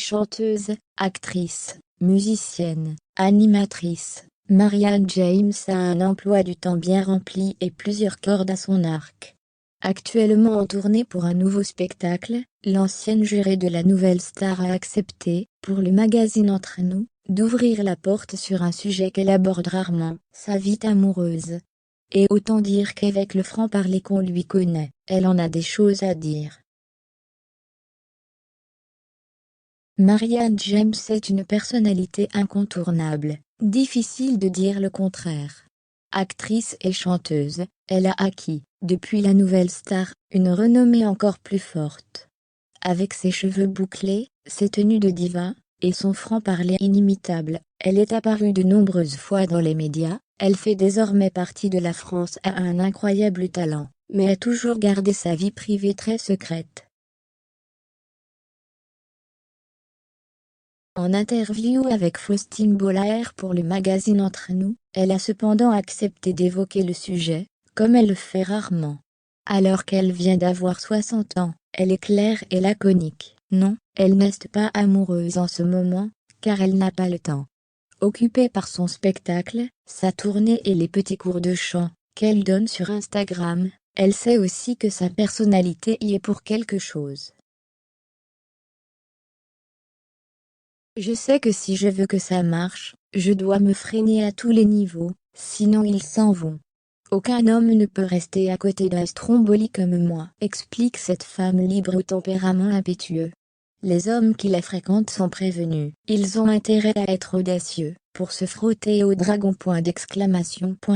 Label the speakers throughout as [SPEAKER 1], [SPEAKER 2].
[SPEAKER 1] Chanteuse, actrice, musicienne, animatrice, Marianne James a un emploi du temps bien rempli et plusieurs cordes à son arc. Actuellement en tournée pour un nouveau spectacle, l'ancienne jurée de la nouvelle star a accepté, pour le magazine Entre nous, d'ouvrir la porte sur un sujet qu'elle aborde rarement, sa vie amoureuse. Et autant dire qu'avec le franc-parler qu'on lui connaît, elle en a des choses à dire. Marianne James est une personnalité incontournable, difficile de dire le contraire. Actrice et chanteuse, elle a acquis, depuis la nouvelle star, une renommée encore plus forte. Avec ses cheveux bouclés, ses tenues de diva, et son franc-parler inimitable, elle est apparue de nombreuses fois dans les médias. Elle fait désormais partie de la France, a un incroyable talent, mais a toujours gardé sa vie privée très secrète. En interview avec Faustine Bollaert pour le magazine Entre nous, elle a cependant accepté d'évoquer le sujet, comme elle le fait rarement. Alors qu'elle vient d'avoir 60 ans, elle est claire et laconique. Non, elle n'est pas amoureuse en ce moment, car elle n'a pas le temps. Occupée par son spectacle, sa tournée et les petits cours de chant qu'elle donne sur Instagram, elle sait aussi que sa personnalité y est pour quelque chose. Je sais que si je veux que ça marche, je dois me freiner à tous les niveaux, sinon ils s'en vont. Aucun homme ne peut rester à côté d'un stromboli comme moi, explique cette femme libre au tempérament impétueux. Les hommes qui la fréquentent sont prévenus, ils ont intérêt à être audacieux, pour se frotter au dragon.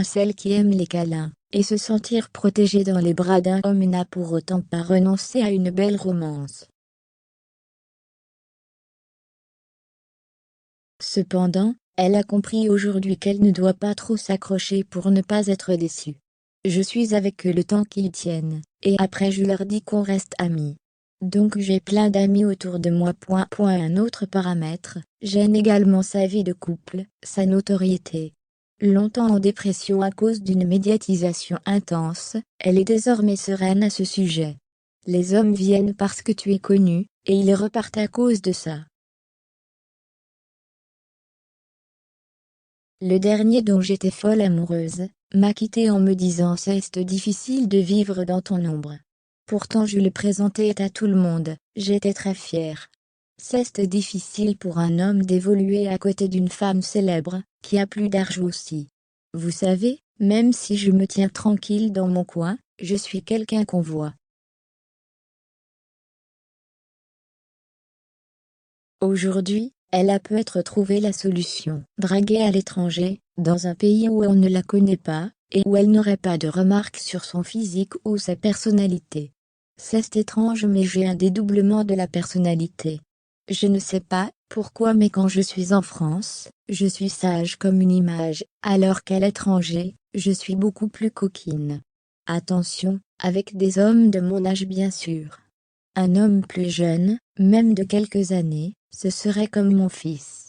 [SPEAKER 1] Celle qui aime les câlins, et se sentir protégée dans les bras d'un homme n'a pour autant pas renoncé à une belle romance. Cependant, elle a compris aujourd'hui qu'elle ne doit pas trop s'accrocher pour ne pas être déçue. Je suis avec eux le temps qu'ils tiennent, et après je leur dis qu'on reste amis. Donc j'ai plein d'amis autour de moi. Un autre paramètre, gêne également sa vie de couple, sa notoriété. Longtemps en dépression à cause d'une médiatisation intense, elle est désormais sereine à ce sujet. Les hommes viennent parce que tu es connu, et ils repartent à cause de ça. Le dernier dont j'étais folle amoureuse, m'a quitté en me disant c'est difficile de vivre dans ton ombre. Pourtant je le présentais à tout le monde, j'étais très fière. C'est difficile pour un homme d'évoluer à côté d'une femme célèbre, qui a plus d'argent aussi. Vous savez, même si je me tiens tranquille dans mon coin, je suis quelqu'un qu'on voit. Aujourd'hui, elle a peut-être trouvé la solution. Draguer à l'étranger, dans un pays où on ne la connaît pas, et où elle n'aurait pas de remarques sur son physique ou sa personnalité. C'est étrange mais j'ai un dédoublement de la personnalité. Je ne sais pas pourquoi mais quand je suis en France, je suis sage comme une image, alors qu'à l'étranger, je suis beaucoup plus coquine. Attention, avec des hommes de mon âge bien sûr. Un homme plus jeune, même de quelques années, ce serait comme mon fils.